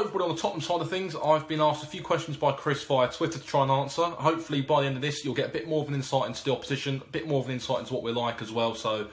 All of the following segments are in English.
Hello everybody on the Tottenham side of things. I've been asked a few questions by Chris via Twitter to try and answer. Hopefully by the end of this you'll get a bit more of an insight into the opposition, a bit more of an insight into what we're like as well. So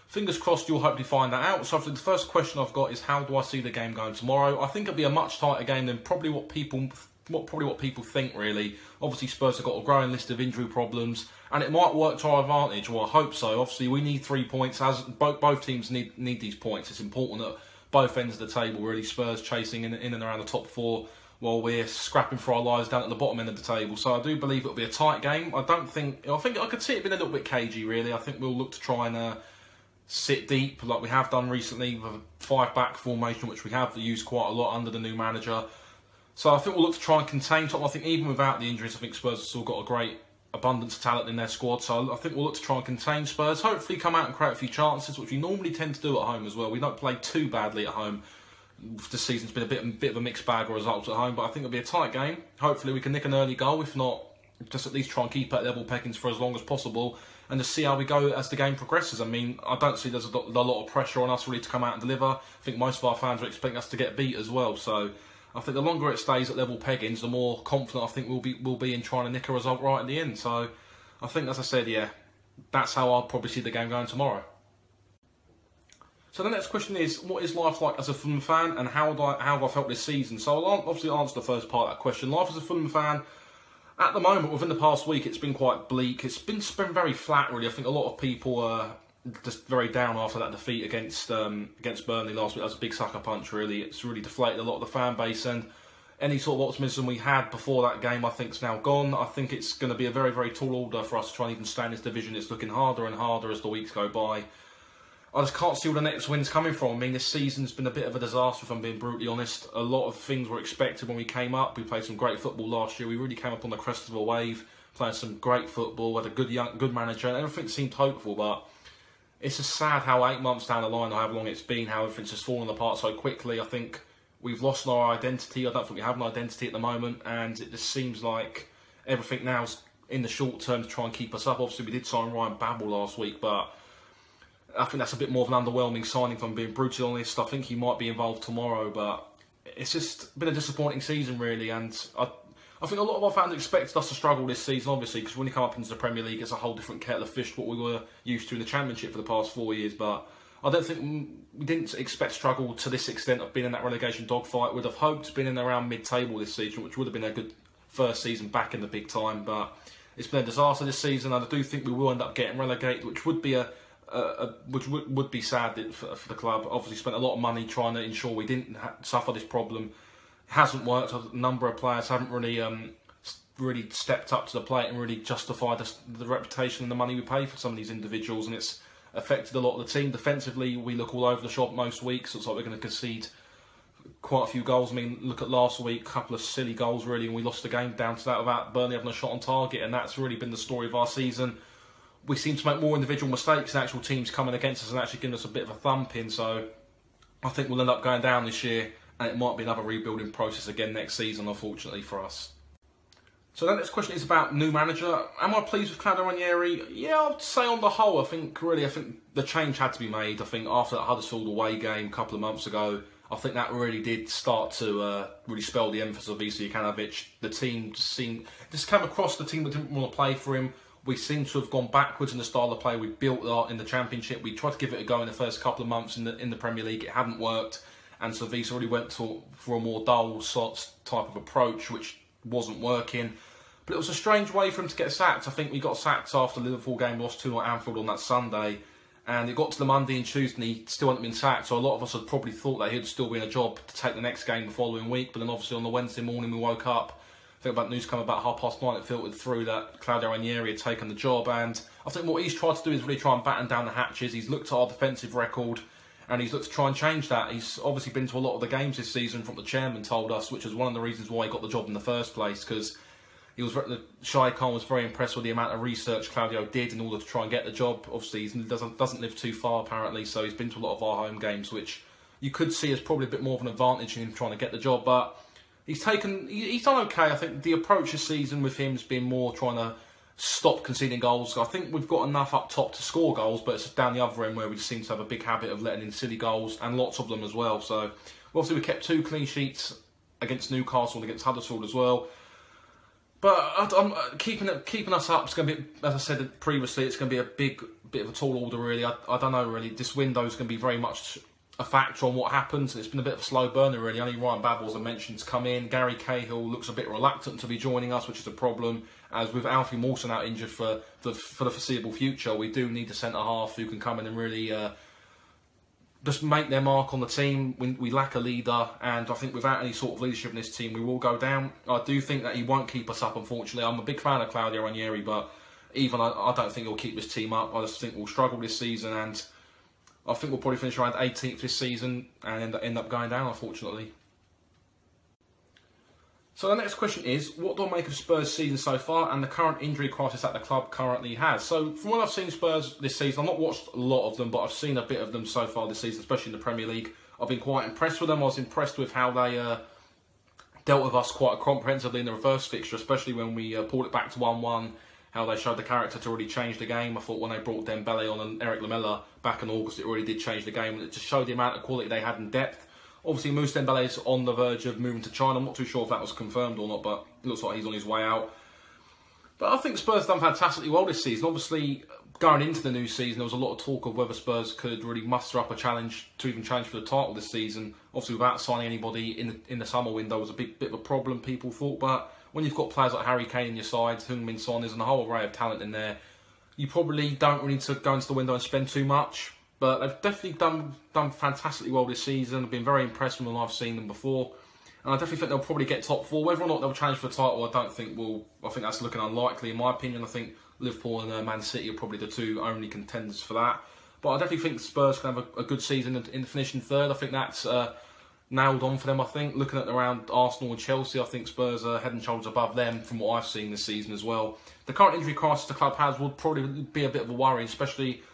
fingers crossed you'll hopefully find that out. So the first question I've got is, how do I see the game going tomorrow? I think it'll be a much tighter game than probably what people think really. Obviously Spurs have got a growing list of injury problems and it might work to our advantage. Well, I hope so. Obviously we need 3 points, as both teams need these points. It's important that both ends of the table, really. Spurs chasing in and around the top 4 while we're scrapping for our lives down at the bottom end of the table. So I do believe it'll be a tight game. I think I could see it being a little bit cagey, really. I think we'll look to try and sit deep like we have done recently with a 5-back formation, which we have used quite a lot under the new manager. So I think we'll look to try and contain Tottenham. I think even without the injuries, I think Spurs have still got a great abundance of talent in their squad. So I think we'll look to try and contain Spurs. Hopefully come out and create a few chances, which we normally tend to do at home as well. We don't play too badly at home. This season's been a bit of a mixed bag of results at home, but I think it'll be a tight game. Hopefully we can nick an early goal. If not, just at least try and keep at level peggings for as long as possible and just see how we go as the game progresses. I mean, I don't see there's a lot of pressure on us really to come out and deliver. I think most of our fans are expecting us to get beat as well. So I think the longer it stays at level peggings, the more confident I think we'll be in trying to nick a result right at the end. So I think, as I said, yeah, that's how I'll probably see the game going tomorrow. So the next question is, what is life like as a Fulham fan, and how have I felt this season? So I'll obviously answer the first part of that question. Life as a Fulham fan, at the moment, within the past week, it's been quite bleak. It's been very flat, really. I think a lot of people are just very down after that defeat against Burnley last week. That was a big sucker punch, really. It's really deflated a lot of the fan base, and any sort of optimism we had before that game, I think, is now gone. I think it's going to be a very, very tall order for us to try and even stay in this division. It's looking harder and harder as the weeks go by. I just can't see where the next win's coming from. I mean, this season's been a bit of a disaster, if I'm being brutally honest. A lot of things were expected when we came up. We played some great football last year. We really came up on the crest of a wave, playing some great football, had a good manager, and everything seemed hopeful, but it's just sad how 8 months down the line, or however long it's been, how everything's just fallen apart so quickly. I think we've lost our identity. I don't think we have an identity at the moment, and it just seems like everything now's in the short term to try and keep us up. Obviously, we did sign Ryan Babel last week, but I think that's a bit more of an underwhelming signing, if I'm being brutally honest. I think he might be involved tomorrow, but it's just been a disappointing season, really, and I think a lot of our fans expected us to struggle this season, obviously, because when you come up into the Premier League, it's a whole different kettle of fish to what we were used to in the Championship for the past 4 years. But I don't think we didn't expect struggle to this extent of being in that relegation dogfight. We'd have hoped being in around mid-table this season, which would have been a good first season back in the big time. But it's been a disaster this season, and I do think we will end up getting relegated, which would be would be sad for the club. Obviously, spent a lot of money trying to ensure we didn't suffer this problem. Hasn't worked. A number of players haven't really stepped up to the plate and really justified the reputation and the money we pay for some of these individuals, and it's affected a lot of the team. Defensively, we look all over the shop most weeks. Looks like we're going to concede quite a few goals. I mean, look at last week, a couple of silly goals really, and we lost the game down to that without Burnley having a shot on target, and that's really been the story of our season. We seem to make more individual mistakes than actual teams coming against us and actually giving us a bit of a thumping. So I think we'll end up going down this year, and it might be another rebuilding process again next season, unfortunately for us. So the next question is about new manager. Am I pleased with Claudio Ranieri? Yeah, I'd say on the whole, I think the change had to be made. I think after that Huddersfield away game a couple of months ago, I think that really did start to really spell the emphasis of Visa Jokanovic. The team just came across the team that didn't want to play for him. We seem to have gone backwards in the style of play we built in the Championship. We tried to give it a go in the first couple of months in the Premier League. It hadn't worked, and so Visa really went for a more dull type of approach, which wasn't working. But it was a strange way for him to get sacked. I think we got sacked after the Liverpool game, lost 2-0 at Anfield on that Sunday, and it got to the Monday and Tuesday and he still hadn't been sacked. So a lot of us had probably thought that he'd still be in a job to take the next game the following week. But then obviously on the Wednesday morning we woke up, I think about news come about 9:30, it filtered through that Claudio Ranieri had taken the job, and I think what he's tried to do is really try and batten down the hatches. He's looked at our defensive record and he's looked to try and change that. He's obviously been to a lot of the games this season, from the chairman told us, which was one of the reasons why he got the job in the first place, because Shai Khan was very impressed with the amount of research Claudio did in order to try and get the job. Obviously, he doesn't live too far apparently, so he's been to a lot of our home games, which you could see as probably a bit more of an advantage in him trying to get the job. But he's done okay. I think the approach this season with him has been more trying to stop conceding goals. I think we've got enough up top to score goals, but it's down the other end where we just seem to have a big habit of letting in silly goals, and lots of them as well. So obviously we kept 2 clean sheets against Newcastle and against Huddersfield as well. But I'm keeping us up. It's going to be, as I said previously, it's going to be a bit of a tall order, really. I don't know, really. This window is going to be very much a factor on what happens. It's been a bit of a slow burner, really. Only Ryan Babel, as I mentioned, has come in. Gary Cahill looks a bit reluctant to be joining us, which is a problem. As with Alfie Mawson out injured for the foreseeable future, we do need a centre-half who can come in and really just make their mark on the team. We lack a leader, and I think without any sort of leadership in this team, we will go down. I do think that he won't keep us up, unfortunately. I'm a big fan of Claudio Ranieri, but even I don't think he'll keep this team up. I just think we'll struggle this season, and I think we'll probably finish around 18th this season and end up going down, unfortunately. So the next question is, what do I make of Spurs' season so far and the current injury crisis that the club currently has? So from what I've seen Spurs this season, I've not watched a lot of them, but I've seen a bit of them so far this season, especially in the Premier League. I've been quite impressed with them. I was impressed with how they dealt with us quite comprehensively in the reverse fixture, especially when we pulled it back to 1-1, how they showed the character to really change the game. I thought when they brought Dembele on and Eric Lamela back in August, it really did change the game, and it just showed the amount of quality they had in depth. Obviously, Moussa Dembele is on the verge of moving to China. I'm not too sure if that was confirmed or not, but it looks like he's on his way out. But I think Spurs have done fantastically well this season. Obviously, going into the new season, there was a lot of talk of whether Spurs could really muster up a challenge to even challenge for the title this season. Obviously, without signing anybody in the summer window was a bit of a problem, people thought. But when you've got players like Harry Kane in your side, Heung-min Son, there's a whole array of talent in there, you probably don't really need to go into the window and spend too much. But they've definitely done fantastically well this season. I've been very impressed with them. I've seen them before. And I definitely think they'll probably get top four. Whether or not they'll challenge for the title, I think that's looking unlikely. In my opinion, I think Liverpool and Man City are probably the two only contenders for that. But I definitely think Spurs can have a good season in finishing third. I think that's nailed on for them, I think. Looking at around Arsenal and Chelsea, I think Spurs are head and shoulders above them from what I've seen this season as well. The current injury crisis the club has would probably be a bit of a worry, especially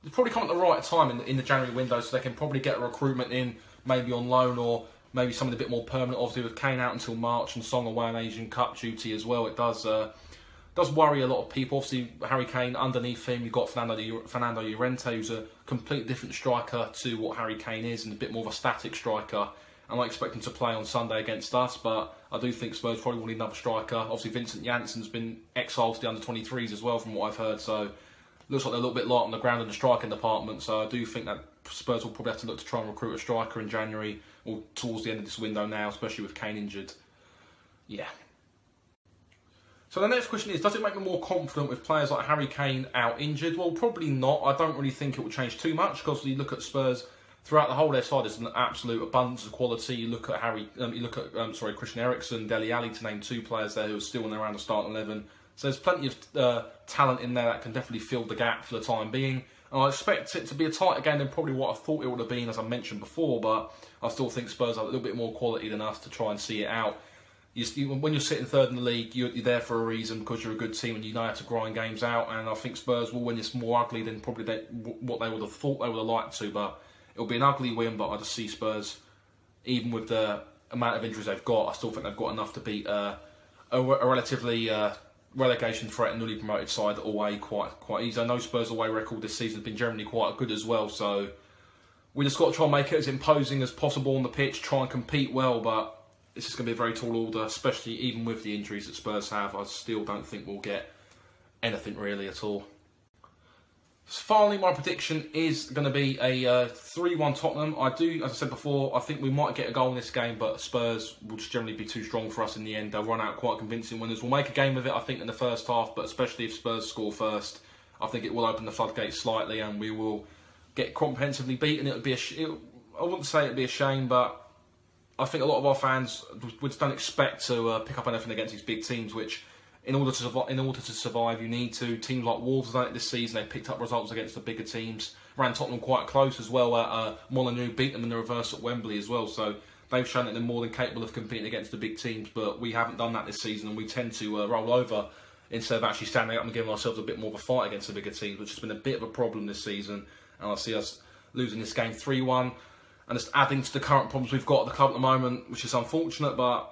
it's probably come at the right time in the January window, so they can probably get a recruitment in, maybe on loan or maybe something a bit more permanent. Obviously, with Kane out until March and Song away on Asian Cup duty as well, it does worry a lot of people. Obviously, Harry Kane, underneath him, you've got Fernando Llorente, who's a completely different striker to what Harry Kane is, and a bit more of a static striker. And I expect him to play on Sunday against us, but I do think Spurs probably will need another striker. Obviously, Vincent Janssen's been exiled to the under-23s as well, from what I've heard, so looks like they're a little bit light on the ground in the striking department, so I do think that Spurs will probably have to look to try and recruit a striker in January or towards the end of this window now, especially with Kane injured. Yeah. So the next question is, does it make them more confident with players like Harry Kane out injured? Well, probably not. I don't really think it will change too much, because you look at Spurs throughout the whole of their side, there's an absolute abundance of quality. You look at Christian Eriksen, Dele Alli, to name two players there who are still in and around the starting 11. So there's plenty of talent in there that can definitely fill the gap for the time being. And I expect it to be a tighter game than probably what I thought it would have been, as I mentioned before, but I still think Spurs have a little bit more quality than us to try and see it out. When you're sitting third in the league, you're there for a reason, because you're a good team and you know how to grind games out, and I think Spurs will win this more ugly than probably what they would have thought they would have liked to, but it'll be an ugly win. But I just see Spurs, even with the amount of injuries they've got, I still think they've got enough to beat a relatively relegation threat and newly promoted side away quite easy. I know Spurs' away record this season has been generally quite good as well, so we just got to try and make it as imposing as possible on the pitch, try and compete well, but it's just going to be a very tall order, especially even with the injuries that Spurs have. I still don't think we'll get anything really at all. So finally, my prediction is going to be a 3-1 Tottenham. I do, as I said before, I think we might get a goal in this game, but Spurs will just generally be too strong for us in the end. They'll run out quite convincing winners. We'll make a game of it, I think, in the first half, but especially if Spurs score first, I think it will open the floodgates slightly and we will get comprehensively beaten. I wouldn't say it'd be a shame, but I think a lot of our fans would don't expect to pick up anything against these big teams, which in order to survive, you need to. Teams like Wolves have done it this season. They picked up results against the bigger teams. Ran Tottenham quite close as well at Molineux, beat them in the reverse at Wembley as well. So they've shown that they're more than capable of competing against the big teams. But we haven't done that this season, and we tend to roll over instead of actually standing up and giving ourselves a bit more of a fight against the bigger teams, which has been a bit of a problem this season. And I see us losing this game 3-1, and just adding to the current problems we've got at the club at the moment, which is unfortunate, but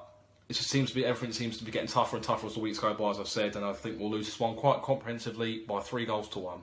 it just seems to be, everything seems to be getting tougher and tougher as the weeks go by, as I've said, and I think we'll lose this one quite comprehensively by 3-1.